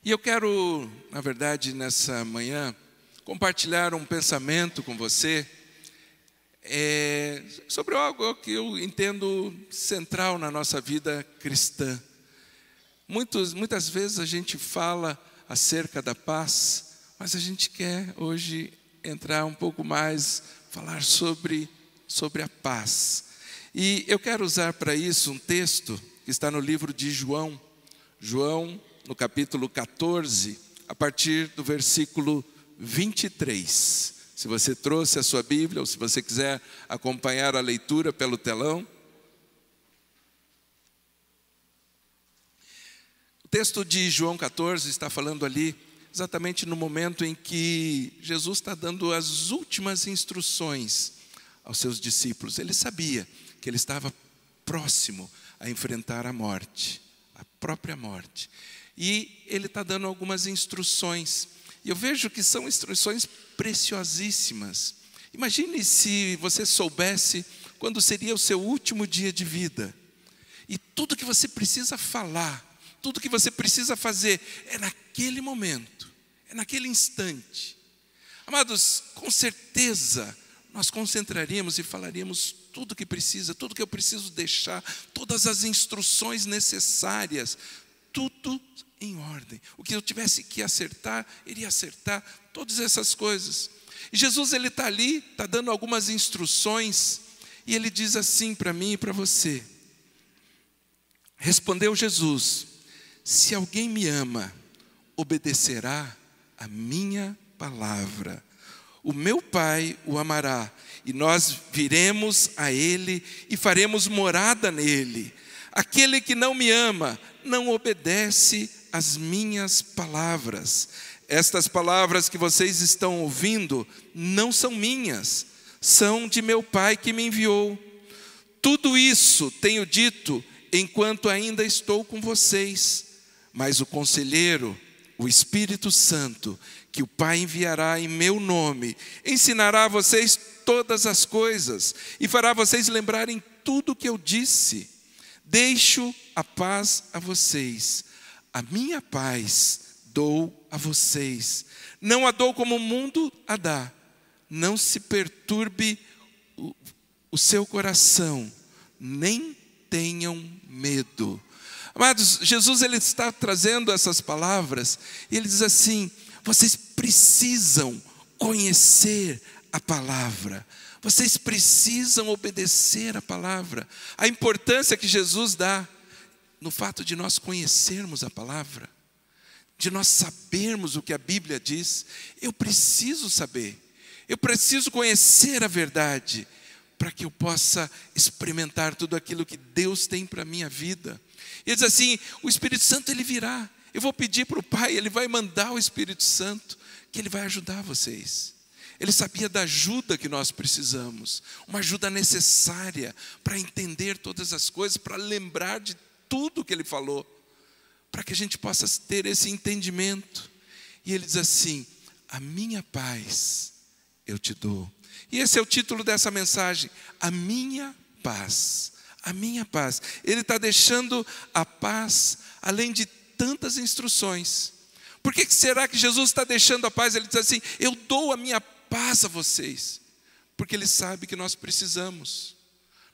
E eu quero, na verdade, nessa manhã, compartilhar um pensamento com você sobre algo que eu entendo central na nossa vida cristã. Muitas vezes a gente fala acerca da paz, mas a gente quer hoje entrar um pouco mais, falar sobre a paz. E eu quero usar para isso um texto que está no livro de João, no capítulo 14, a partir do versículo 23. Se você trouxe a sua Bíblia, ou se você quiser acompanhar a leitura pelo telão. O texto de João 14 está falando ali, exatamente no momento em que Jesus está dando as últimas instruções aos seus discípulos. Ele sabia que ele estava próximo a enfrentar a morte, a própria morte. E ele está dando algumas instruções. E eu vejo que são instruções preciosíssimas. Imagine se você soubesse quando seria o seu último dia de vida. E tudo que você precisa falar, tudo que você precisa fazer é naquele momento, é naquele instante. Amados, com certeza nós concentraríamos e falaríamos tudo que precisa, tudo que eu preciso deixar, todas as instruções necessárias, tudo em ordem. O que eu tivesse que acertar, iria acertar, todas essas coisas. E Jesus, ele está ali, está dando algumas instruções, e ele diz assim para mim e para você. Respondeu Jesus: se alguém me ama, obedecerá a minha palavra. O meu Pai o amará, e nós viremos a ele e faremos morada nele. Aquele que não me ama, não obedece às minhas palavras. Estas palavras que vocês estão ouvindo não são minhas, são de meu Pai que me enviou. Tudo isso tenho dito enquanto ainda estou com vocês. Mas o Conselheiro, o Espírito Santo, que o Pai enviará em meu nome, ensinará a vocês todas as coisas e fará vocês lembrarem tudo o que eu disse. Deixo a paz a vocês, a minha paz dou a vocês. Não a dou como o mundo a dá. Não se perturbe o seu coração, nem tenham medo. Amados, Jesus, ele está trazendo essas palavras, e ele diz assim: vocês precisam conhecer a palavra, vocês precisam obedecer a palavra. A importância que Jesus dá no fato de nós conhecermos a palavra, de nós sabermos o que a Bíblia diz. Eu preciso saber, eu preciso conhecer a verdade, para que eu possa experimentar tudo aquilo que Deus tem para a minha vida. Ele diz assim: o Espírito Santo, ele virá. Eu vou pedir para o Pai, ele vai mandar o Espírito Santo, que ele vai ajudar vocês. Ele sabia da ajuda que nós precisamos, uma ajuda necessária para entender todas as coisas, para lembrar de tudo que ele falou, para que a gente possa ter esse entendimento. E ele diz assim: a minha paz eu te dou. E esse é o título dessa mensagem: a minha paz. A minha paz. Ele está deixando a paz, além de tantas instruções. Por que será que Jesus está deixando a paz? Ele diz assim: eu dou a minha paz a vocês. Porque ele sabe que nós precisamos.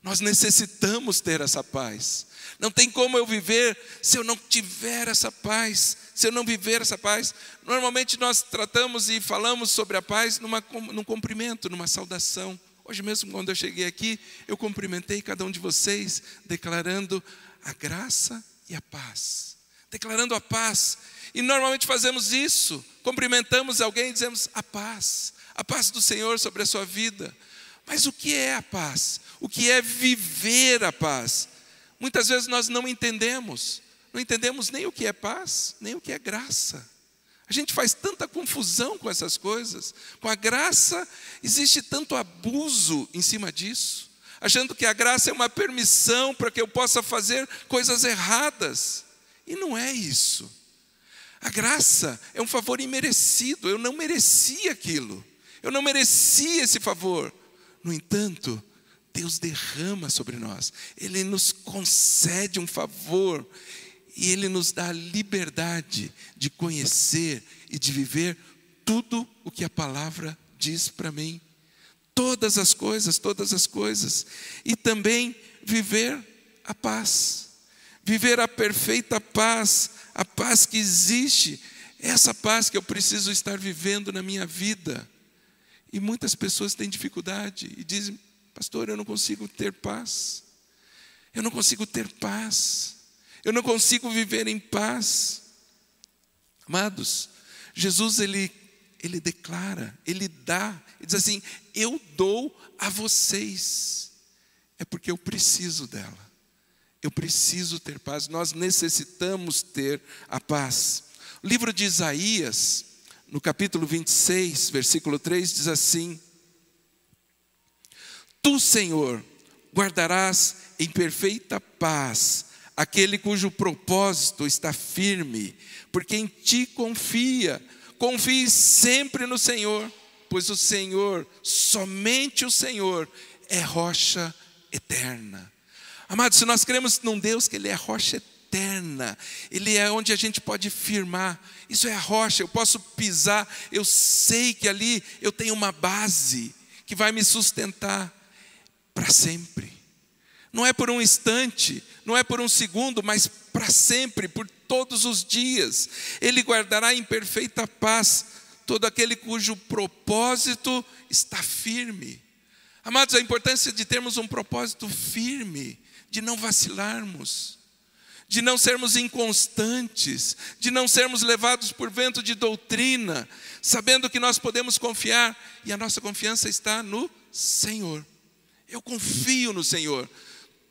Nós necessitamos ter essa paz. Não tem como eu viver se eu não tiver essa paz, se eu não viver essa paz. Normalmente nós tratamos e falamos sobre a paz num cumprimento, numa saudação. Hoje mesmo, quando eu cheguei aqui, eu cumprimentei cada um de vocês, declarando a graça e a paz. Declarando a paz. E normalmente fazemos isso, cumprimentamos alguém e dizemos a paz do Senhor sobre a sua vida. Mas o que é a paz? O que é viver a paz? Muitas vezes nós não entendemos nem o que é paz, nem o que é graça. A gente faz tanta confusão com essas coisas. Com a graça, existe tanto abuso em cima disso, achando que a graça é uma permissão para que eu possa fazer coisas erradas. E não é isso. A graça é um favor imerecido. Eu não merecia aquilo. Eu não merecia esse favor. No entanto, Deus derrama sobre nós. Ele nos concede um favor. e Ele nos dá a liberdade de conhecer e de viver tudo o que a palavra diz para mim. Todas as coisas. E também viver a paz. Viver a perfeita paz, a paz que existe, essa paz que eu preciso estar vivendo na minha vida. E muitas pessoas têm dificuldade e dizem: pastor, eu não consigo ter paz. Eu não consigo ter paz. Eu não consigo viver em paz. Amados, Jesus ele declara, ele dá, ele diz assim: eu dou a vocês. É porque eu preciso dela. Eu preciso ter paz. Nós necessitamos ter a paz. O livro de Isaías, no capítulo 26, versículo 3, diz assim: tu, Senhor, guardarás em perfeita paz aquele cujo propósito está firme, porque em ti confia. Confie sempre no Senhor, pois o Senhor, somente o Senhor, é rocha eterna. Amados, se nós cremos num Deus que Ele é rocha eterna, Ele é onde a gente pode firmar. Isso é a rocha, eu posso pisar, eu sei que ali eu tenho uma base que vai me sustentar para sempre. Não é por um instante, não é por um segundo, mas para sempre, por todos os dias. Ele guardará em perfeita paz todo aquele cujo propósito está firme. Amados, a importância de termos um propósito firme, de não vacilarmos, de não sermos inconstantes, de não sermos levados por vento de doutrina, sabendo que nós podemos confiar, e a nossa confiança está no Senhor. Eu confio no Senhor.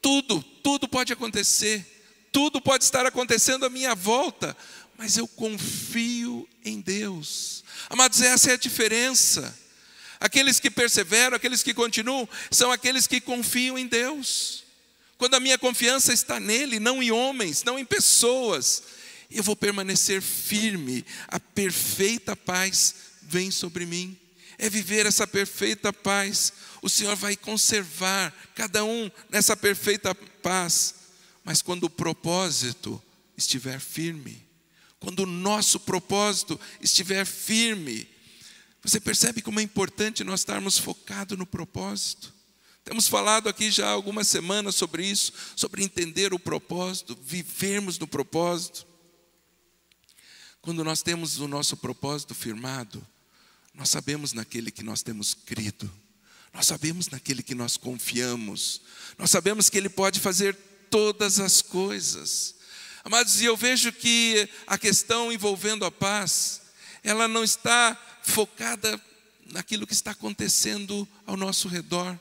Tudo pode acontecer, tudo pode estar acontecendo à minha volta, mas eu confio em Deus. Amados, essa é a diferença. Aqueles que perseveram, aqueles que continuam, são aqueles que confiam em Deus. Quando a minha confiança está nele, não em homens, não em pessoas, eu vou permanecer firme. A perfeita paz vem sobre mim. É viver essa perfeita paz. O Senhor vai conservar cada um nessa perfeita paz. Mas quando o propósito estiver firme, quando o nosso propósito estiver firme, você percebe como é importante nós estarmos focados no propósito. Temos falado aqui já há algumas semanas sobre isso, sobre entender o propósito, vivermos no propósito. Quando nós temos o nosso propósito firmado, nós sabemos naquele que nós temos crido, nós sabemos naquele que nós confiamos, nós sabemos que Ele pode fazer todas as coisas. Amados, e eu vejo que a questão envolvendo a paz, ela não está focada naquilo que está acontecendo ao nosso redor,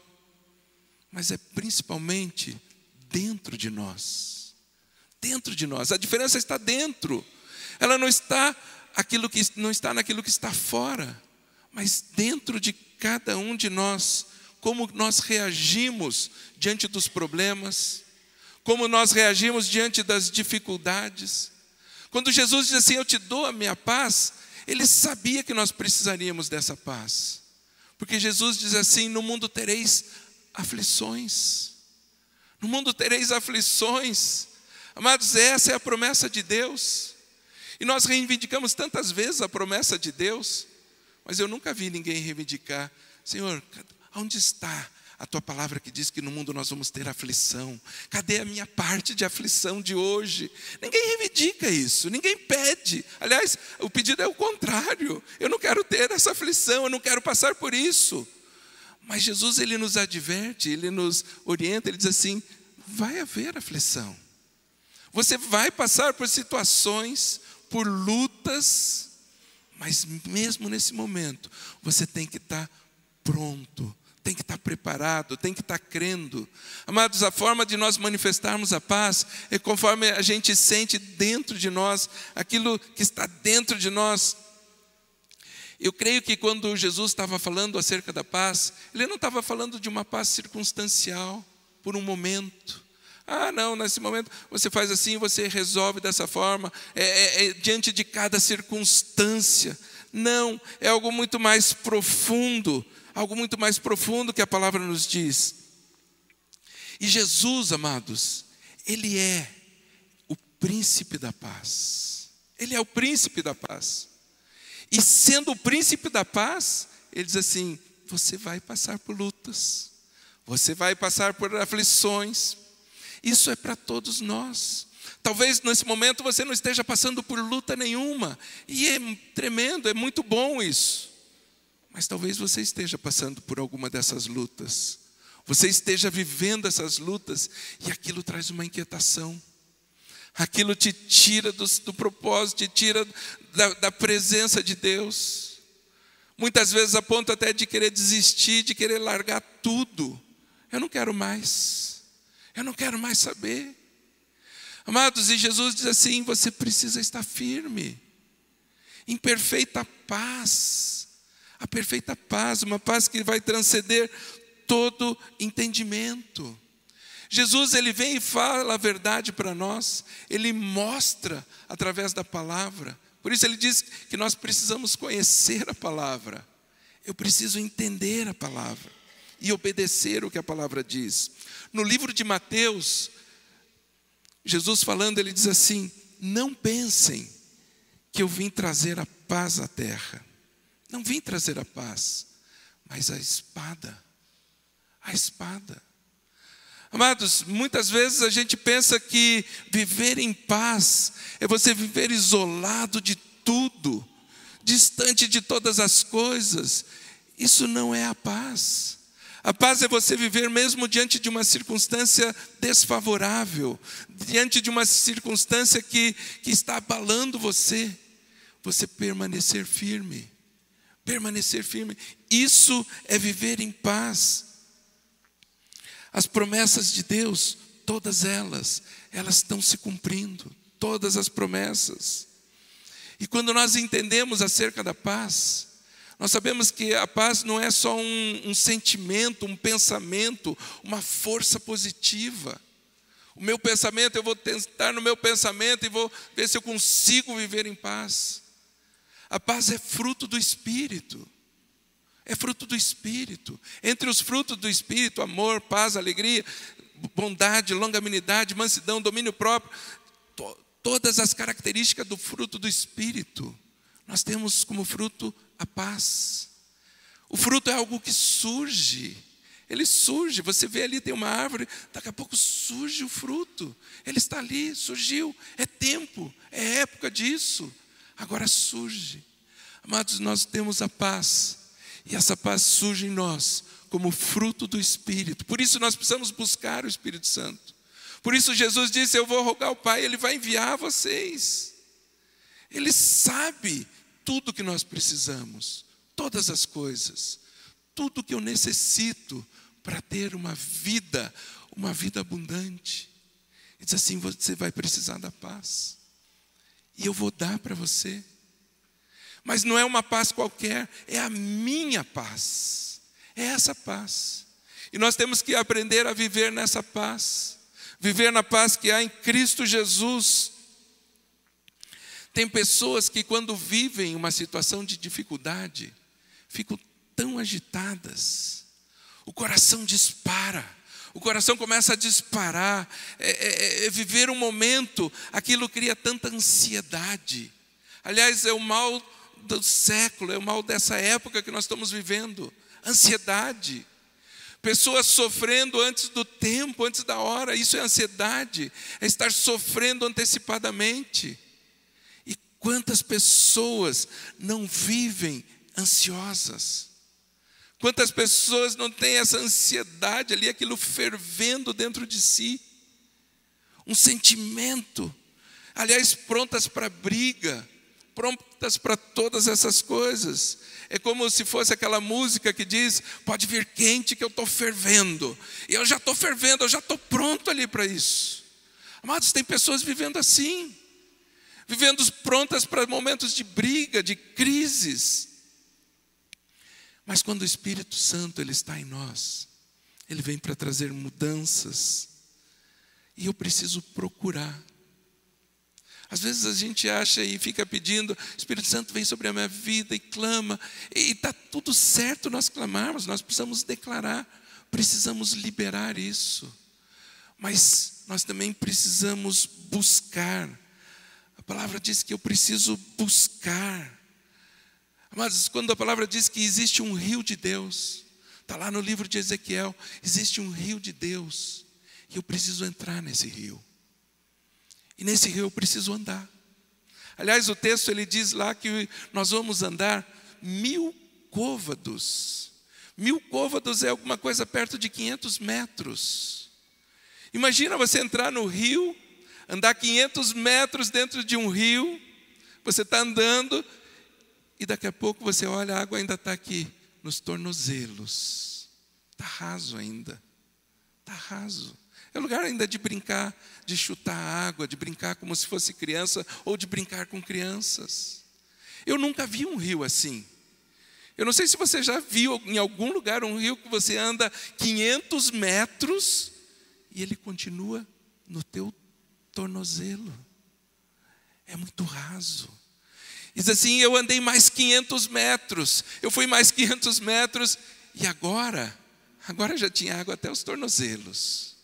mas é principalmente dentro de nós. Dentro de nós, a diferença está dentro. Ela não está naquilo que está fora, mas dentro de cada um de nós, como nós reagimos diante dos problemas, como nós reagimos diante das dificuldades. Quando Jesus diz assim: eu te dou a minha paz, Ele sabia que nós precisaríamos dessa paz, porque Jesus diz assim: no mundo tereis aflições. No mundo tereis aflições. Amados, essa é a promessa de Deus, e nós reivindicamos tantas vezes a promessa de Deus, mas eu nunca vi ninguém reivindicar: Senhor, onde está a tua palavra que diz que no mundo nós vamos ter aflição? Cadê a minha parte de aflição de hoje? Ninguém reivindica isso, ninguém pede. Aliás, o pedido é o contrário. Eu não quero ter essa aflição, eu não quero passar por isso. Mas Jesus, Ele nos adverte, Ele nos orienta, Ele diz assim: vai haver aflição. Você vai passar por situações, por lutas, mas mesmo nesse momento, você tem que estar pronto, tem que estar preparado, tem que estar crendo. Amados, a forma de nós manifestarmos a paz é conforme a gente sente dentro de nós, aquilo que está dentro de nós. Eu creio que quando Jesus estava falando acerca da paz, Ele não estava falando de uma paz circunstancial, por um momento. Ah, não, nesse momento você faz assim, você resolve dessa forma, diante de cada circunstância. Não, é algo muito mais profundo, que a palavra nos diz. E Jesus, amados, Ele é o príncipe da paz. Ele é o príncipe da paz. E sendo o príncipe da paz, ele diz assim: você vai passar por lutas, você vai passar por aflições. Isso é para todos nós. Talvez nesse momento você não esteja passando por luta nenhuma, e é tremendo, é muito bom isso. Mas talvez você esteja passando por alguma dessas lutas. Você esteja vivendo essas lutas e aquilo traz uma inquietação. Aquilo te tira do propósito, te tira da presença de Deus. Muitas vezes a ponto até de querer desistir, de querer largar tudo. Eu não quero mais. Eu não quero mais saber. Amados, e Jesus diz assim: você precisa estar firme, em perfeita paz. A perfeita paz, uma paz que vai transcender todo entendimento. Jesus, ele vem e fala a verdade para nós, ele mostra através da palavra. Por isso ele diz que nós precisamos conhecer a palavra. Eu preciso entender a palavra e obedecer o que a palavra diz. No livro de Mateus, Jesus falando, ele diz assim: não pensem que eu vim trazer a paz à terra. Não vim trazer a paz, mas a espada. A espada. Amados, muitas vezes a gente pensa que viver em paz é você viver isolado de tudo, distante de todas as coisas. Isso não é a paz. A paz é você viver mesmo diante de uma circunstância desfavorável, diante de uma circunstância que está abalando você. Você permanecer firme. Permanecer firme. Isso é viver em paz. As promessas de Deus, todas elas estão se cumprindo. Todas as promessas. E quando nós entendemos acerca da paz, nós sabemos que a paz não é só um sentimento, um pensamento, uma força positiva. O meu pensamento, eu vou tentar no meu pensamento e vou ver se eu consigo viver em paz. A paz é fruto do Espírito. É fruto do Espírito. Entre os frutos do Espírito, amor, paz, alegria, bondade, longanimidade, mansidão, domínio próprio, todas as características do fruto do Espírito, nós temos como fruto a paz. O fruto é algo que surge. Ele surge, você vê ali, tem uma árvore, daqui a pouco surge o fruto. Ele está ali, surgiu, é tempo, é época disso. Agora surge. Amados, nós temos a paz. E essa paz surge em nós como fruto do Espírito. Por isso nós precisamos buscar o Espírito Santo. Por isso Jesus disse: eu vou rogar ao Pai, Ele vai enviar vocês. Ele sabe tudo que nós precisamos, todas as coisas, tudo que eu necessito para ter uma vida abundante. Ele diz assim: você vai precisar da paz. E eu vou dar para você. Mas não é uma paz qualquer, é a minha paz. É essa paz. E nós temos que aprender a viver nessa paz. Viver na paz que há em Cristo Jesus. Tem pessoas que quando vivem uma situação de dificuldade, ficam tão agitadas. O coração dispara. O coração começa a disparar. Viver um momento, aquilo cria tanta ansiedade. Aliás, é o mal do século, é o mal dessa época que nós estamos vivendo. Ansiedade. Pessoas sofrendo antes do tempo, antes da hora. Isso é ansiedade. É estar sofrendo antecipadamente. E quantas pessoas não vivem ansiosas? Quantas pessoas não têm essa ansiedade ali, aquilo fervendo dentro de si? Um sentimento. Aliás, prontas para briga. Prontas para todas essas coisas. É como se fosse aquela música que diz: pode vir quente que eu estou fervendo. E eu já estou fervendo, eu já estou pronto ali para isso. Amados, tem pessoas vivendo assim. Vivendo prontas para momentos de briga, de crises. Mas quando o Espírito Santo ele está em nós, ele vem para trazer mudanças. E eu preciso procurar. Às vezes a gente acha e fica pedindo: Espírito Santo vem sobre a minha vida, e clama. E está tudo certo nós clamarmos, nós precisamos declarar, precisamos liberar isso. Mas nós também precisamos buscar. A palavra diz que eu preciso buscar. Mas quando a palavra diz que existe um rio de Deus, está lá no livro de Ezequiel, existe um rio de Deus, e eu preciso entrar nesse rio. E nesse rio eu preciso andar. Aliás, o texto ele diz lá que nós vamos andar 1000 côvados. 1000 côvados é alguma coisa perto de 500 metros. Imagina você entrar no rio, andar 500 metros dentro de um rio, você está andando e daqui a pouco você olha, a água ainda está aqui nos tornozelos. Está raso ainda. Está raso. É lugar ainda de brincar, de chutar água, de brincar como se fosse criança ou de brincar com crianças. Eu nunca vi um rio assim. Eu não sei se você já viu em algum lugar um rio que você anda 500 metros e ele continua no teu tornozelo. É muito raso. Diz assim, eu andei mais 500 metros, eu fui mais 500 metros e agora já tinha água até os tornozelos.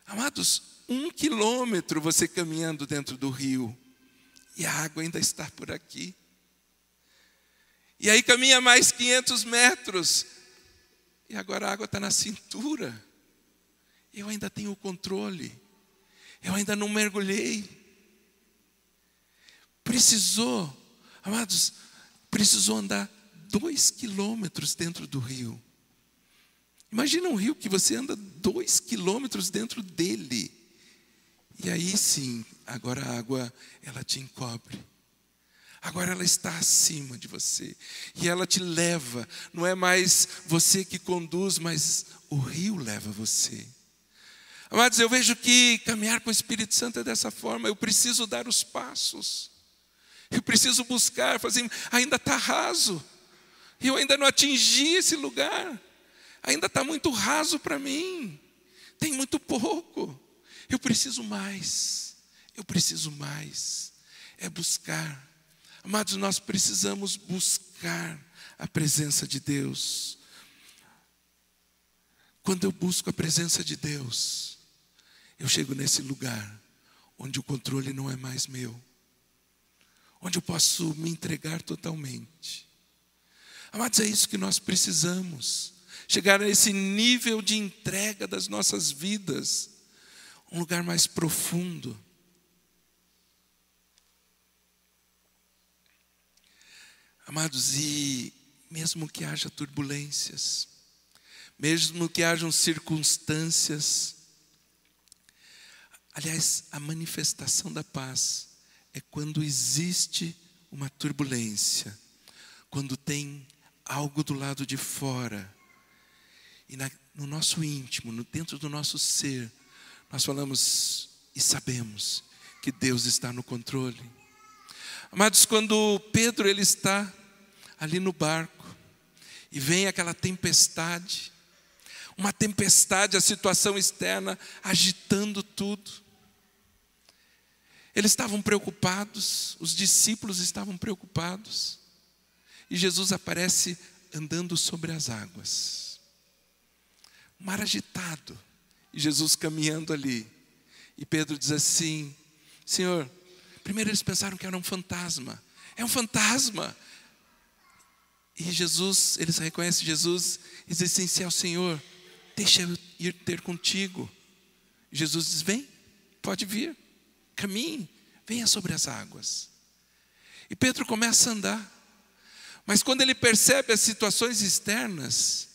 Amados, 1 quilômetro você caminhando dentro do rio e a água ainda está por aqui. E aí caminha mais 500 metros e agora a água está na cintura. Eu ainda tenho o controle, eu ainda não mergulhei. Precisou andar 2 quilômetros dentro do rio. Imagina um rio que você anda 2 quilômetros dentro dele. E aí sim, agora a água, ela te encobre. Agora ela está acima de você. E ela te leva. Não é mais você que conduz, mas o rio leva você. Amados, eu vejo que caminhar com o Espírito Santo é dessa forma. Eu preciso dar os passos. Eu preciso buscar, fazer, ainda está raso. Eu ainda não atingi esse lugar. Ainda está muito raso para mim. Tem muito pouco. Eu preciso mais. Eu preciso mais. É buscar. Amados, nós precisamos buscar a presença de Deus. Quando eu busco a presença de Deus, eu chego nesse lugar onde o controle não é mais meu. Onde eu posso me entregar totalmente. Amados, é isso que nós precisamos. Chegar a esse nível de entrega das nossas vidas. Um lugar mais profundo. Amados, e mesmo que haja turbulências, mesmo que hajam circunstâncias, aliás, a manifestação da paz é quando existe uma turbulência, quando tem algo do lado de fora, e no nosso íntimo, dentro do nosso ser, nós falamos e sabemos que Deus está no controle. Amados, quando Pedro ele está ali no barco, e vem aquela tempestade, uma tempestade, a situação externa agitando tudo. Eles estavam preocupados, os discípulos estavam preocupados. E Jesus aparece andando sobre as águas. O mar agitado. E Jesus caminhando ali. E Pedro diz assim, Senhor, primeiro eles pensaram que era um fantasma. É um fantasma. E Jesus, eles reconhecem Jesus e dizem assim, se é o Senhor, deixa eu ir ter contigo. Jesus diz, vem, pode vir, caminhe, venha sobre as águas. E Pedro começa a andar. Mas quando ele percebe as situações externas,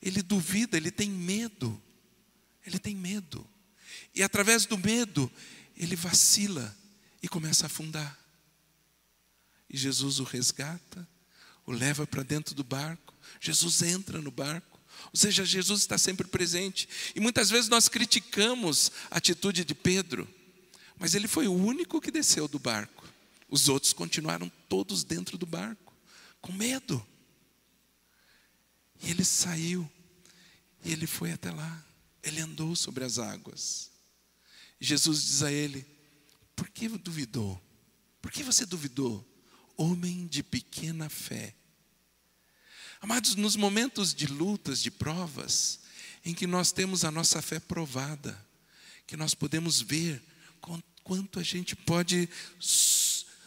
ele duvida, ele tem medo. Ele tem medo. E através do medo, ele vacila e começa a afundar. E Jesus o resgata, o leva para dentro do barco. Jesus entra no barco. Ou seja, Jesus está sempre presente. E muitas vezes nós criticamos a atitude de Pedro. Mas ele foi o único que desceu do barco. Os outros continuaram todos dentro do barco, com medo. E ele saiu. E ele foi até lá. Ele andou sobre as águas. E Jesus diz a ele, por que duvidou? Por que você duvidou? Homem de pequena fé. Amados, nos momentos de lutas, de provas, em que nós temos a nossa fé provada, que nós podemos ver quanto a gente pode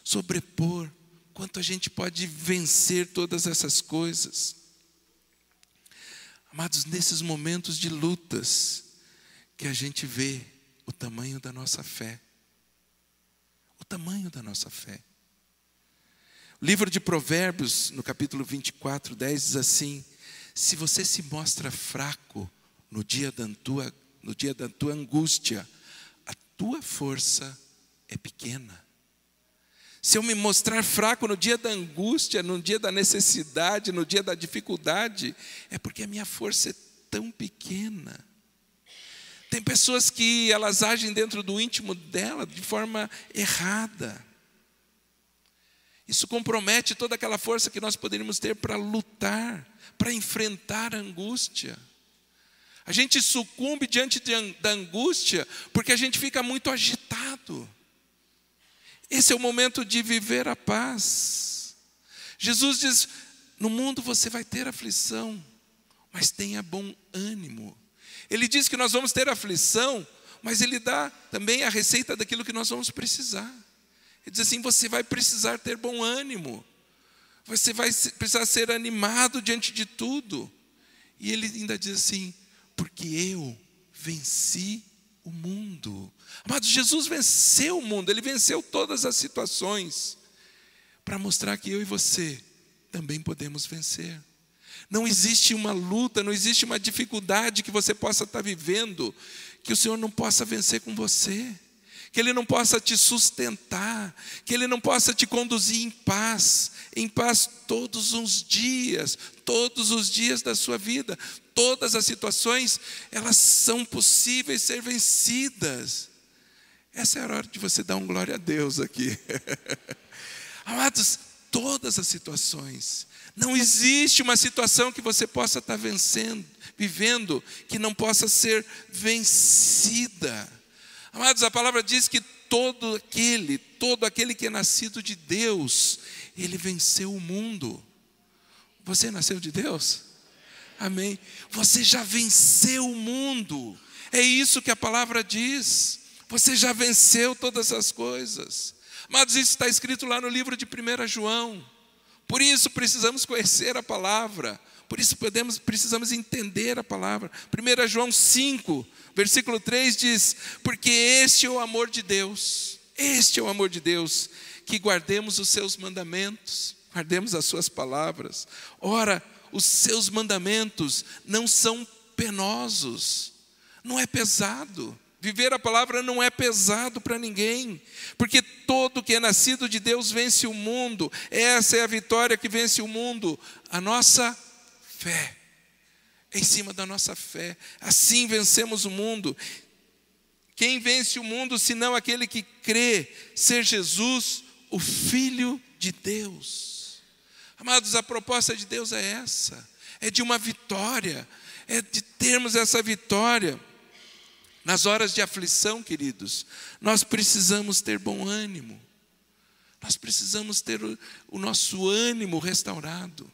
sobrepor, quanto a gente pode vencer todas essas coisas. Amados, nesses momentos de lutas, que a gente vê o tamanho da nossa fé. O tamanho da nossa fé. O livro de Provérbios, no capítulo 24, 10, diz assim: se você se mostra fraco no dia da tua angústia, a tua força é pequena. Se eu me mostrar fraco no dia da angústia, no dia da necessidade, no dia da dificuldade, é porque a minha força é tão pequena. Tem pessoas que elas agem dentro do íntimo dela de forma errada. Isso compromete toda aquela força que nós poderíamos ter para lutar, para enfrentar a angústia. A gente sucumbe diante da angústia porque a gente fica muito agitado. Esse é o momento de viver a paz. Jesus diz: no mundo você vai ter aflição, mas tenha bom ânimo. Ele diz que nós vamos ter aflição, mas Ele dá também a receita daquilo que nós vamos precisar. Ele diz assim: você vai precisar ter bom ânimo, você vai precisar ser animado diante de tudo. E Ele ainda diz assim: porque eu venci o mundo. Amados, Jesus venceu o mundo, Ele venceu todas as situações, para mostrar que eu e você também podemos vencer. Não existe uma luta, não existe uma dificuldade que você possa estar vivendo, que o Senhor não possa vencer com você, que Ele não possa te sustentar, que Ele não possa te conduzir em paz todos os dias da sua vida. Todas as situações, elas são possíveis ser vencidas. Essa é a hora de você dar um glória a Deus aqui. Amados, todas as situações. Não existe uma situação que você possa estar vivendo, que não possa ser vencida. Amados, a palavra diz que todo aquele que é nascido de Deus, ele venceu o mundo. Você nasceu de Deus? Amém. Você já venceu o mundo. É isso que a palavra diz. Você já venceu todas as coisas. Amados, isso está escrito lá no livro de 1 João. Por isso precisamos conhecer a palavra. Por isso precisamos entender a palavra. 1 João 5, versículo 3 diz: porque este é o amor de Deus. Este é o amor de Deus, que guardemos os seus mandamentos, guardemos as suas palavras. Ora, os seus mandamentos não são penosos, não é pesado. Viver a palavra não é pesado para ninguém, porque todo que é nascido de Deus vence o mundo. Essa é a vitória que vence o mundo, a nossa fé. Em cima da nossa fé, assim vencemos o mundo. Quem vence o mundo, senão aquele que crê ser Jesus, o Filho de Deus? Amados, a proposta de Deus é essa, é de uma vitória, é de termos essa vitória. Nas horas de aflição, queridos, nós precisamos ter bom ânimo. Nós precisamos ter o nosso ânimo restaurado.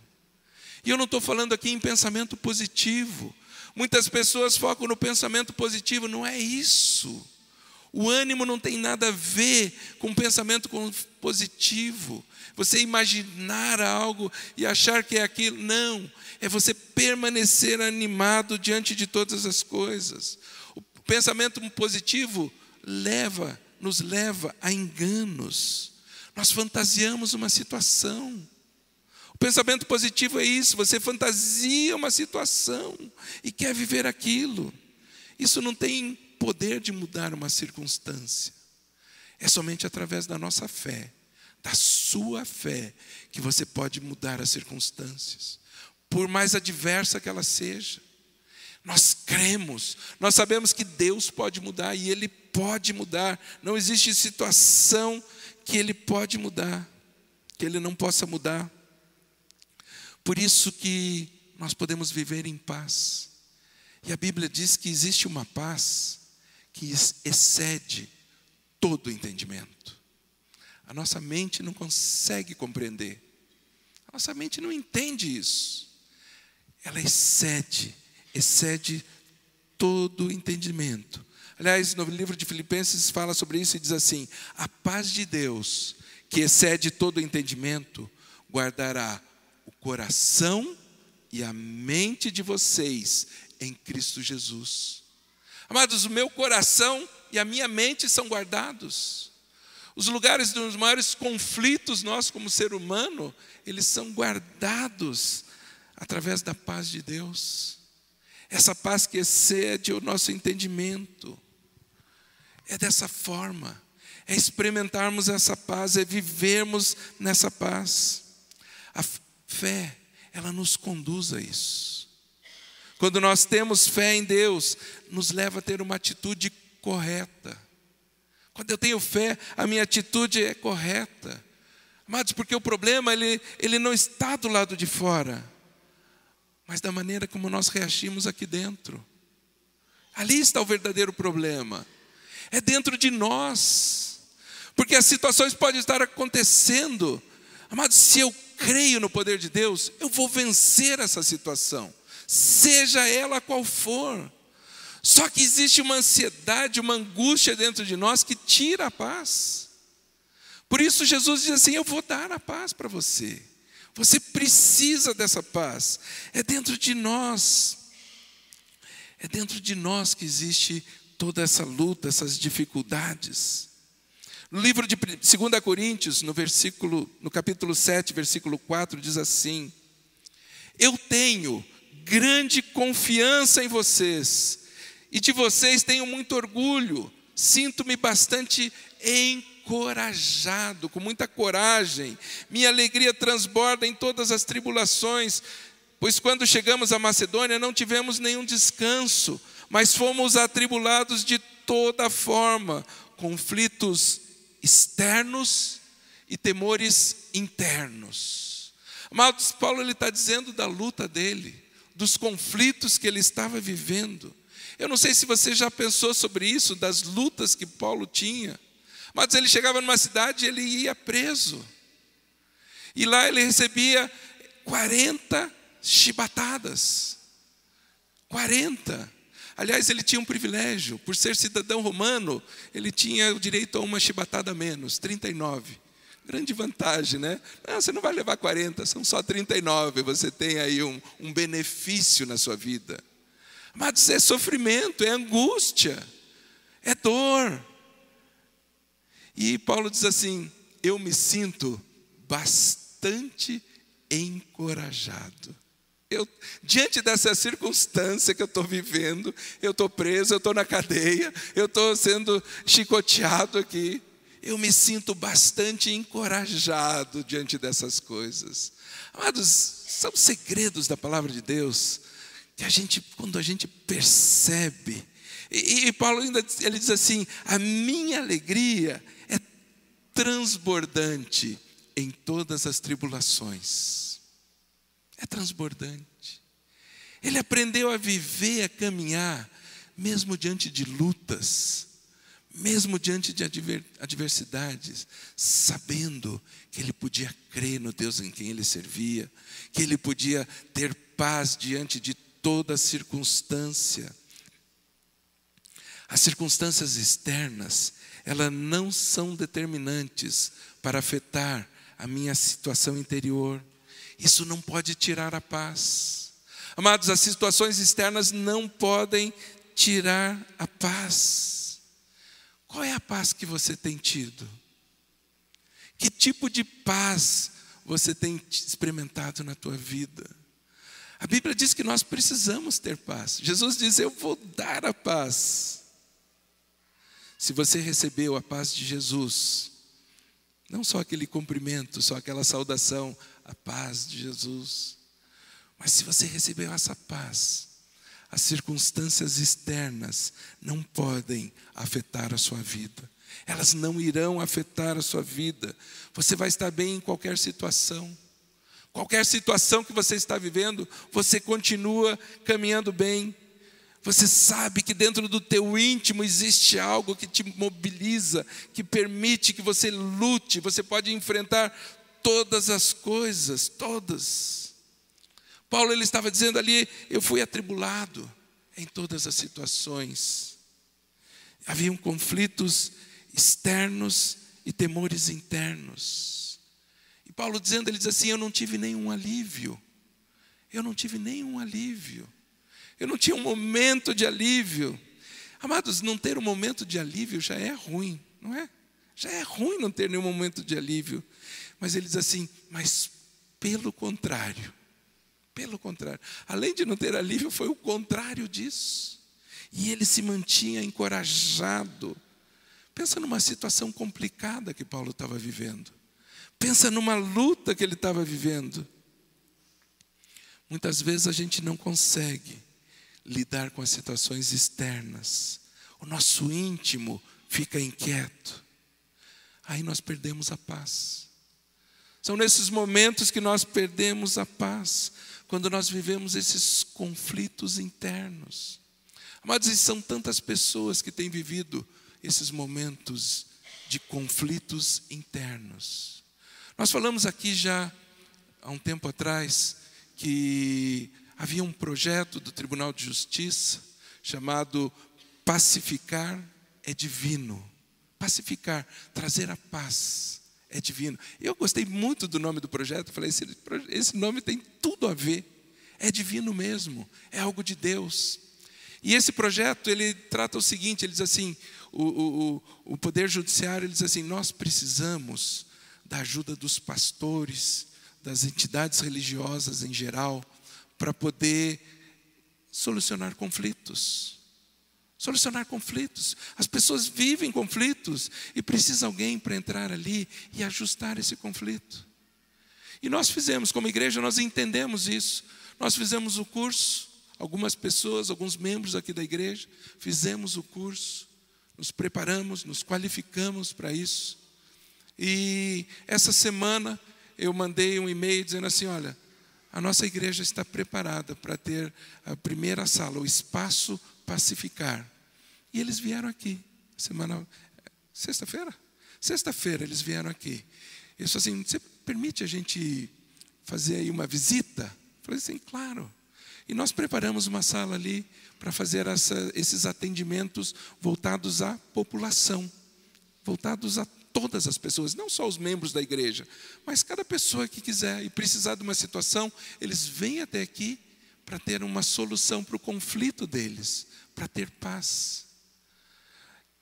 E eu não estou falando aqui em pensamento positivo. Muitas pessoas focam no pensamento positivo. Não é isso. O ânimo não tem nada a ver com pensamento positivo. Você imaginar algo e achar que é aquilo. Não. É você permanecer animado diante de todas as coisas. O pensamento positivo nos leva a enganos. Nós fantasiamos uma situação. O pensamento positivo é isso, você fantasia uma situação e quer viver aquilo. Isso não tem poder de mudar uma circunstância. É somente através da nossa fé, da sua fé, que você pode mudar as circunstâncias, por mais adversa que ela seja. Nós cremos, nós sabemos que Deus pode mudar e Ele pode mudar. Não existe situação que Ele pode mudar, que Ele não possa mudar. Por isso que nós podemos viver em paz. E a Bíblia diz que existe uma paz que excede todo o entendimento. A nossa mente não consegue compreender. A nossa mente não entende isso. Ela excede todo o entendimento. Aliás, no livro de Filipenses fala sobre isso e diz assim: a paz de Deus, que excede todo o entendimento, guardará o coração e a mente de vocês em Cristo Jesus. Amados, o meu coração e a minha mente são guardados. Os lugares dos maiores conflitos nós como ser humano, eles são guardados através da paz de Deus. Essa paz que excede o nosso entendimento. É dessa forma, é experimentarmos essa paz, é vivermos nessa paz. A fé, ela nos conduz a isso. Quando nós temos fé em Deus, nos leva a ter uma atitude correta. Quando eu tenho fé, a minha atitude é correta. Amados, porque o problema, ele não está do lado de fora, mas da maneira como nós reagimos aqui dentro. Ali está o verdadeiro problema. É dentro de nós. Porque as situações podem estar acontecendo. Amados, se eu creio no poder de Deus, eu vou vencer essa situação, seja ela qual for. Só que existe uma ansiedade, uma angústia dentro de nós que tira a paz. Por isso Jesus diz assim: eu vou dar a paz para você. Você precisa dessa paz. É dentro de nós. É dentro de nós que existe toda essa luta, essas dificuldades. No livro de 2 Coríntios, no capítulo 7, versículo 4, diz assim: eu tenho grande confiança em vocês, e de vocês tenho muito orgulho. Sinto-me bastante encorajado, com muita coragem. Minha alegria transborda em todas as tribulações, pois quando chegamos à Macedônia não tivemos nenhum descanso, mas fomos atribulados de toda forma, conflitos externos e temores internos. Amados, Paulo está dizendo da luta dele, dos conflitos que ele estava vivendo. Eu não sei se você já pensou sobre isso, das lutas que Paulo tinha. Mas ele chegava numa cidade e ele ia preso. E lá ele recebia 40 chibatadas. 40. Aliás, ele tinha um privilégio. Por ser cidadão romano, ele tinha o direito a uma chibatada a menos, 39. Grande vantagem, né? Não, você não vai levar 40, são só 39. Você tem aí um benefício na sua vida. Mas é sofrimento, é angústia, é dor. E Paulo diz assim: eu me sinto bastante encorajado. Diante dessa circunstância que eu estou vivendo, eu estou preso, eu estou na cadeia, eu estou sendo chicoteado aqui, eu me sinto bastante encorajado diante dessas coisas. Amados, são segredos da palavra de Deus, que quando a gente percebe, e Paulo ainda ele diz assim: a minha alegria é transbordante em todas as tribulações. É transbordante. Ele aprendeu a viver, a caminhar, mesmo diante de lutas, mesmo diante de adversidades, sabendo que ele podia crer no Deus em quem ele servia, que ele podia ter paz diante de toda circunstância. As circunstâncias externas, elas não são determinantes para afetar a minha situação interior. Isso não pode tirar a paz. Amados, as situações externas não podem tirar a paz. Qual é a paz que você tem tido? Que tipo de paz você tem experimentado na tua vida? A Bíblia diz que nós precisamos ter paz. Jesus diz: eu vou dar a paz. Se você recebeu a paz de Jesus, não só aquele cumprimento, só aquela saudação, a paz de Jesus, mas se você recebeu essa paz, as circunstâncias externas não podem afetar a sua vida. Elas não irão afetar a sua vida. Você vai estar bem em qualquer situação. Qualquer situação que você está vivendo, você continua caminhando bem. Você sabe que dentro do teu íntimo existe algo que te mobiliza, que permite que você lute. Você pode enfrentar todas as coisas, todas. Paulo ele estava dizendo ali: eu fui atribulado em todas as situações. Haviam conflitos externos e temores internos. E Paulo dizendo, ele diz assim: eu não tive nenhum alívio. Eu não tive nenhum alívio. Eu não tinha um momento de alívio. Amados, não ter um momento de alívio já é ruim, não é? Já é ruim não ter nenhum momento de alívio. Mas ele diz assim: mas pelo contrário, além de não ter alívio, foi o contrário disso. E ele se mantinha encorajado. Pensa numa situação complicada que Paulo estava vivendo. Pensa numa luta que ele estava vivendo. Muitas vezes a gente não consegue lidar com as situações externas. O nosso íntimo fica inquieto. Aí nós perdemos a paz. São nesses momentos que nós perdemos a paz, quando nós vivemos esses conflitos internos. Amados, e são tantas pessoas que têm vivido esses momentos de conflitos internos. Nós falamos aqui já há um tempo atrás que havia um projeto do Tribunal de Justiça chamado Pacificar é Divino. Pacificar, trazer a paz é divino. Eu gostei muito do nome do projeto. Falei, esse nome tem tudo a ver. É divino mesmo, é algo de Deus. E esse projeto, ele trata o seguinte, ele diz assim, o Poder Judiciário, ele diz assim: nós precisamos da ajuda dos pastores, das entidades religiosas em geral, para poder solucionar conflitos. Solucionar conflitos. As pessoas vivem conflitos e precisa alguém para entrar ali e ajustar esse conflito. E nós fizemos, como igreja, nós entendemos isso. Nós fizemos o curso, algumas pessoas, alguns membros aqui da igreja, fizemos o curso, nos preparamos, nos qualificamos para isso. E essa semana eu mandei um e-mail dizendo assim: olha, a nossa igreja está preparada para ter a primeira sala, o Espaço Pacificar. E eles vieram aqui, sexta-feira eles vieram aqui. Eu disse assim: você permite a gente fazer aí uma visita? Eu falei assim: claro. E nós preparamos uma sala ali para fazer esses atendimentos voltados à população, voltados a todas as pessoas, não só os membros da igreja, mas cada pessoa que quiser e precisar de uma situação, eles vêm até aqui para ter uma solução para o conflito deles, para ter paz.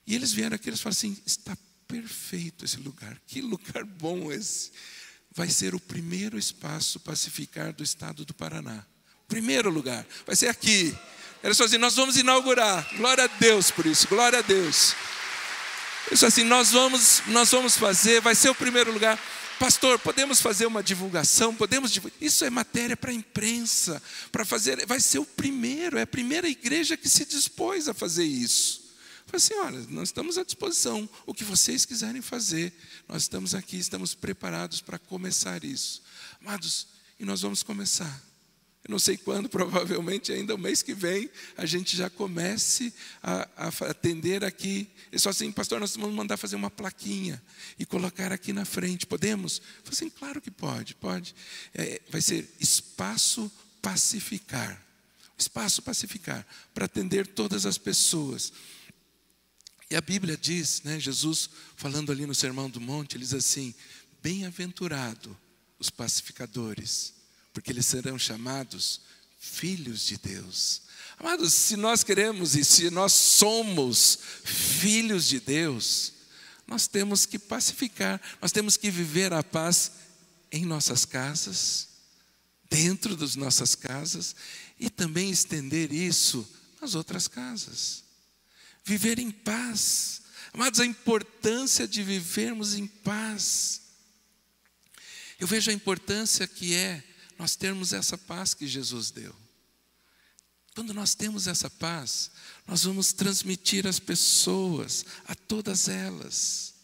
E eles vieram aqui, eles falaram assim: está perfeito esse lugar, que lugar bom esse. Vai ser o primeiro espaço pacificar do estado do Paraná. Primeiro lugar, vai ser aqui. Eles falaram assim: nós vamos inaugurar. Glória a Deus por isso, glória a Deus. Eles falaram assim: nós vamos fazer, vai ser o primeiro lugar. Pastor, podemos fazer uma divulgação? Isso é matéria para a imprensa, para fazer, vai ser o primeiro, é a primeira igreja que se dispôs a fazer isso. Eu falei assim: olha, nós estamos à disposição, o que vocês quiserem fazer, nós estamos aqui, estamos preparados para começar isso. Amados, e nós vamos começar. Eu não sei quando, provavelmente ainda o mês que vem, a gente já comece a atender aqui. Eles falam assim: pastor, nós vamos mandar fazer uma plaquinha e colocar aqui na frente. Podemos? Eu falei assim: claro que pode. Vai ser Espaço Pacificar. Espaço Pacificar, para atender todas as pessoas. E a Bíblia diz, né, Jesus falando ali no Sermão do Monte, ele diz assim: bem-aventurado os pacificadores, porque eles serão chamados filhos de Deus. Amados, se nós queremos e se nós somos filhos de Deus, nós temos que pacificar, nós temos que viver a paz em nossas casas, dentro das nossas casas, e também estender isso nas outras casas. Viver em paz. Amados, a importância de vivermos em paz. Eu vejo a importância que é nós termos essa paz que Jesus deu. Quando nós temos essa paz, nós vamos transmitir às pessoas, a todas elas.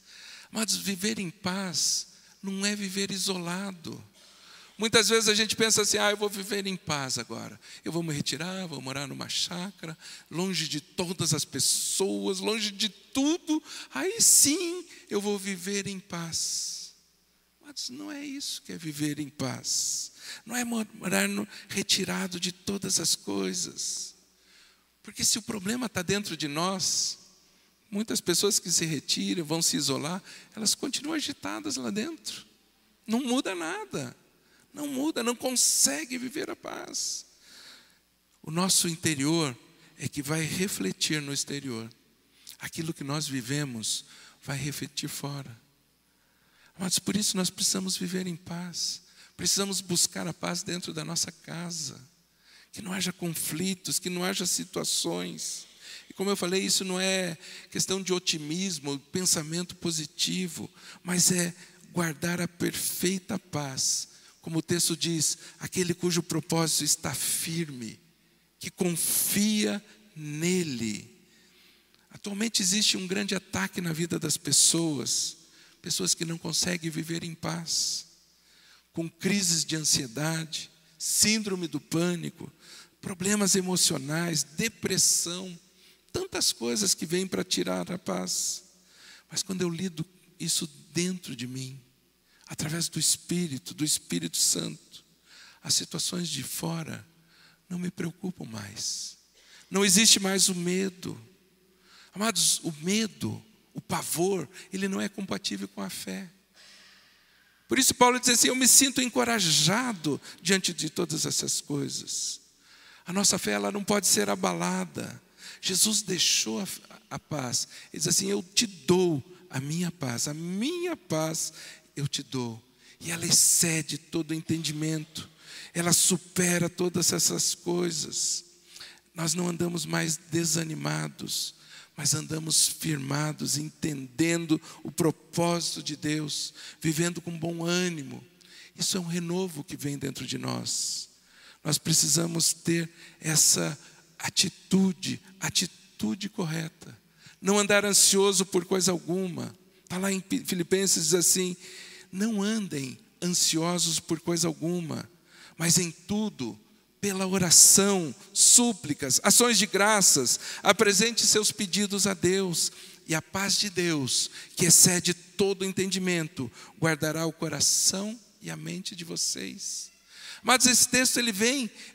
Mas viver em paz não é viver isolado. Muitas vezes a gente pensa assim: eu vou viver em paz agora. Eu vou me retirar, vou morar numa chácara, longe de todas as pessoas, longe de tudo. Aí sim eu vou viver em paz. Mas não é isso que é viver em paz. Não é morar retirado de todas as coisas. Porque se o problema está dentro de nós, Muitas pessoas que se retiram, vão se isolar, elas continuam agitadas lá dentro. Não muda nada. Não muda, não consegue viver a paz. O nosso interior é que vai refletir no exterior. Aquilo que nós vivemos vai refletir fora. Mas por isso nós precisamos viver em paz. Precisamos buscar a paz dentro da nossa casa. Que não haja conflitos, que não haja situações. E como eu falei, isso não é questão de otimismo, pensamento positivo, mas é guardar a perfeita paz. Como o texto diz, aquele cujo propósito está firme, que confia nele. Atualmente existe um grande ataque na vida das pessoas que não conseguem viver em paz, com crises de ansiedade, síndrome do pânico, problemas emocionais, depressão, tantas coisas que vêm para tirar a paz. Mas quando eu lido isso dentro de mim, através do Espírito Santo, as situações de fora não me preocupam mais. Não existe mais o medo. Amados, o medo, o pavor, ele não é compatível com a fé. Por isso Paulo diz assim, eu me sinto encorajado diante de todas essas coisas. A nossa fé, ela não pode ser abalada. Jesus deixou a paz. Ele diz assim, eu te dou a minha paz eu te dou. E ela excede todo o entendimento. Ela supera todas essas coisas. Nós não andamos mais desanimados, mas andamos firmados, entendendo o propósito de Deus, vivendo com bom ânimo. Isso é um renovo que vem dentro de nós. Nós precisamos ter essa atitude correta. Não andar ansioso por coisa alguma. Está lá em Filipenses, diz assim, não andem ansiosos por coisa alguma, mas em tudo, pela oração, súplicas, ações de graças, apresente seus pedidos a Deus, e a paz de Deus, que excede todo entendimento, guardará o coração e a mente de vocês. Mas esse texto ele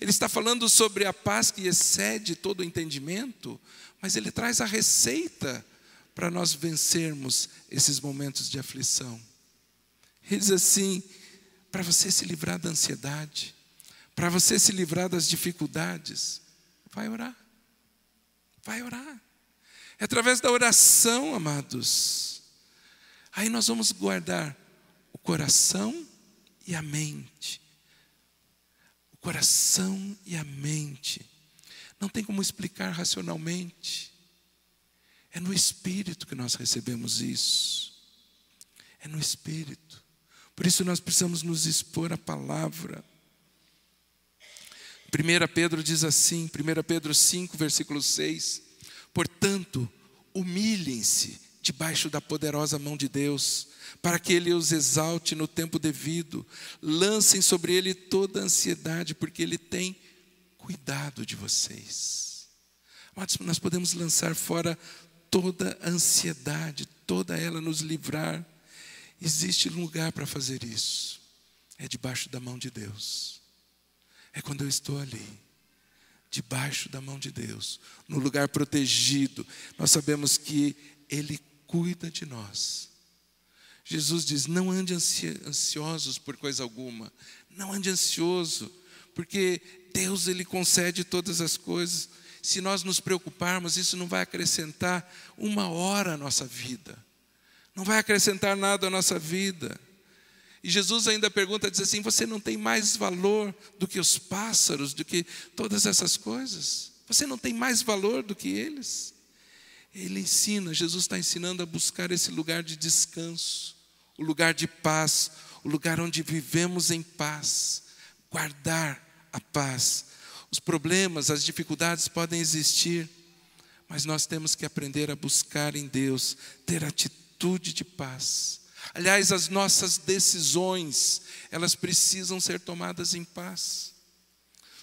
está falando sobre a paz que excede todo o entendimento, mas ele traz a receita para nós vencermos esses momentos de aflição. Ele diz assim, para você se livrar da ansiedade, para você se livrar das dificuldades, vai orar. Vai orar. É através da oração, amados. Aí nós vamos guardar o coração e a mente. O coração e a mente. Não tem como explicar racionalmente. É no Espírito que nós recebemos isso. É no Espírito. Por isso nós precisamos nos expor à palavra. 1 Pedro diz assim, 1 Pedro 5, versículo 6. Portanto, humilhem-se debaixo da poderosa mão de Deus, para que Ele os exalte no tempo devido. Lancem sobre Ele toda a ansiedade, porque Ele tem cuidado de vocês. Mas nós podemos lançar fora toda a ansiedade, toda ela nos livrar. Existe lugar para fazer isso. É debaixo da mão de Deus. É quando eu estou ali, debaixo da mão de Deus, no lugar protegido. Nós sabemos que Ele cuida de nós. Jesus diz, não ande ansiosos por coisa alguma. Não ande ansioso, porque Deus Ele concede todas as coisas. Se nós nos preocuparmos, isso não vai acrescentar uma hora à nossa vida. Não vai acrescentar nada à nossa vida. E Jesus ainda pergunta, diz assim, você não tem mais valor do que os pássaros, do que todas essas coisas? Você não tem mais valor do que eles? Ele ensina, Jesus está ensinando a buscar esse lugar de descanso, o lugar de paz, o lugar onde vivemos em paz, guardar a paz. Os problemas, as dificuldades podem existir, mas nós temos que aprender a buscar em Deus, ter atitude de paz. Aliás, as nossas decisões, elas precisam ser tomadas em paz.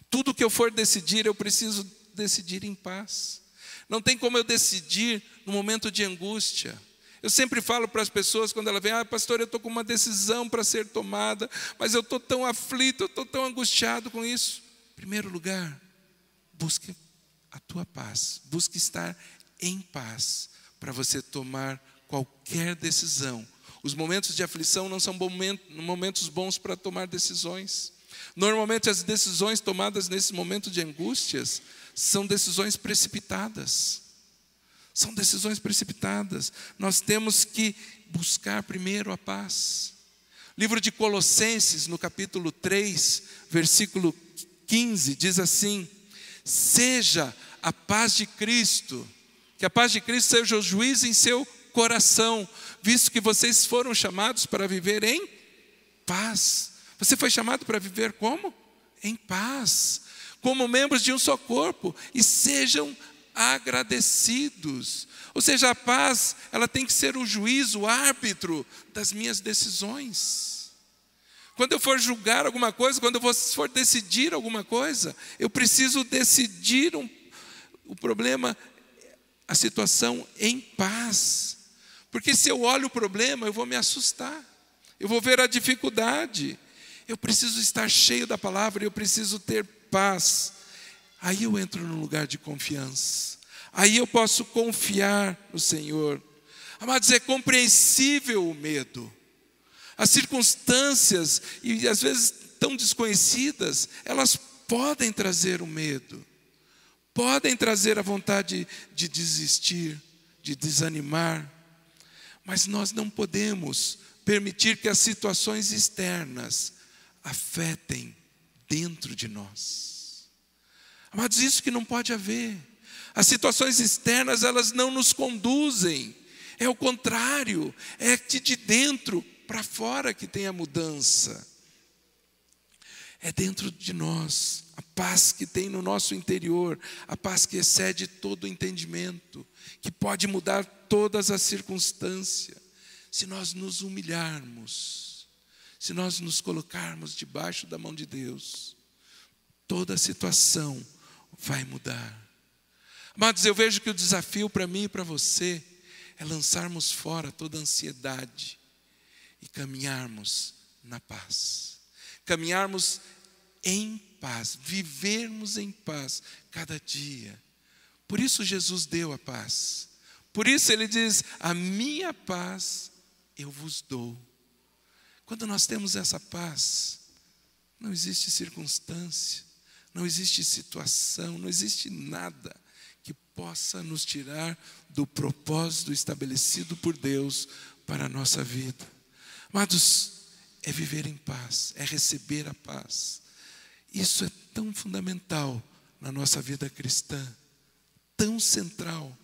Tudo que eu for decidir, eu preciso decidir em paz. Não tem como eu decidir no momento de angústia. Eu sempre falo para as pessoas quando elas vêm, pastor, eu estou com uma decisão para ser tomada, mas eu estou tão aflito, eu estou tão angustiado com isso. Em primeiro lugar, busque a tua paz, busque estar em paz, para você tomar qualquer decisão. Os momentos de aflição não são momentos bons para tomar decisões. Normalmente as decisões tomadas nesse momento de angústias são decisões precipitadas. São decisões precipitadas. Nós temos que buscar primeiro a paz. Livro de Colossenses, no capítulo 3, versículo 15, diz assim: seja a paz de Cristo, que a paz de Cristo seja o juiz em seu coração, visto que vocês foram chamados para viver em paz. Você foi chamado para viver como? Em paz, como membros de um só corpo, e sejam agradecidos. Ou seja, a paz, ela tem que ser o juiz, o árbitro das minhas decisões. Quando eu for julgar alguma coisa, quando eu for decidir alguma coisa, eu preciso decidir o problema, a situação em paz. Porque se eu olho o problema, eu vou me assustar, eu vou ver a dificuldade. Eu preciso estar cheio da palavra, eu preciso ter paz. Aí eu entro num lugar de confiança. Aí eu posso confiar no Senhor. Amados, é compreensível o medo. As circunstâncias, e às vezes tão desconhecidas, elas podem trazer o medo. Podem trazer a vontade de desistir, de desanimar. Mas nós não podemos permitir que as situações externas afetem dentro de nós. Amados, isso que não pode haver. As situações externas, elas não nos conduzem. É o contrário, é de dentro para fora que tem a mudança. É dentro de nós, a paz que tem no nosso interior, a paz que excede todo o entendimento, que pode mudar todas as circunstâncias. Se nós nos humilharmos, se nós nos colocarmos debaixo da mão de Deus, toda a situação vai mudar. Amados, eu vejo que o desafio para mim e para você é lançarmos fora toda a ansiedade e caminharmos na paz. Caminharmos em paz, vivermos em paz cada dia. Por isso Jesus deu a paz. Por isso Ele diz: a minha paz eu vos dou. Quando nós temos essa paz, não existe circunstância, não existe situação, não existe nada que possa nos tirar do propósito estabelecido por Deus para a nossa vida. Amados, é viver em paz, é receber a paz. Isso é tão fundamental na nossa vida cristã, tão central.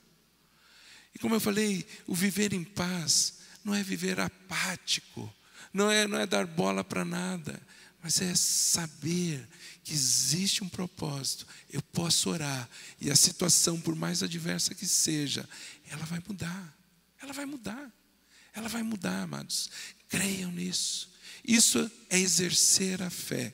E como eu falei, o viver em paz não é viver apático, não é dar bola para nada, mas é saber que existe um propósito. Eu posso orar e a situação, por mais adversa que seja, ela vai mudar, ela vai mudar, ela vai mudar, amados. Creiam nisso. Isso é exercer a fé.